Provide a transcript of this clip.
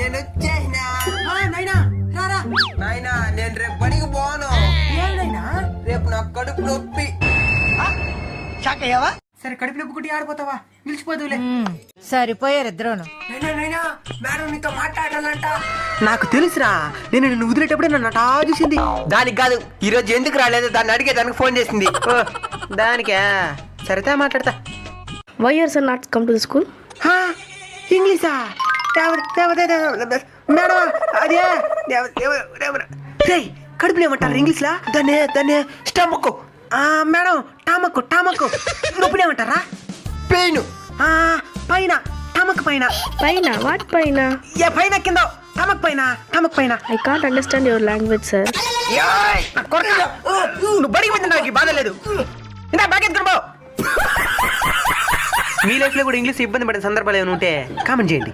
నేను వచ్చేసినా. నైనా రారా. నాయనా నేను రేపు బడికి పోను. ఏమైనా రేపు నాకు కడుపు నొప్పి. షాక్ అయ్యావా? సరే కడుపు నొప్పి కుట్టి ఆడిపోతావా, నిలిచిపోదులే. సరిపోయారు ఇద్దరును. నైనా మేడం నీతో మాట్లాడాలంట. నాకు తెలుసురా, నేను నిన్ను వదిలేటప్పుడే నన్ను అటా చూసింది. దానికి కాదు, ఈ రోజు ఎందుకు రాలేదు దాన్ని అడిగే దానికి ఫోన్ చేసింది. ఓ, దానికా? సరితే మాట్లాడతా. Why your son not come to the school? ఇంగ్లీషా? మేడం అదే కడుపులో ఏమంటారు ఇంగ్లీష్ లా? దాన్ని స్టమక్. మేడం టామక్. నొప్పులు ఏమంటారా? పెయిన్. పైన టమక్ పైన. Paina? What paina? ఏ పైన కింద టమక్ పైన. I can't understand your language, sir. నువ్వు బడికి పోతే నాకు బాధ లేదు. ఇందా బాగా ఎత్తుకుని పో. మీ లైఫ్ లో కూడా ఇంగ్లీష్ ఇబ్బంది పడిన సందర్భాలు ఏమైనా ఉంటే కామెంట్ చేయండి.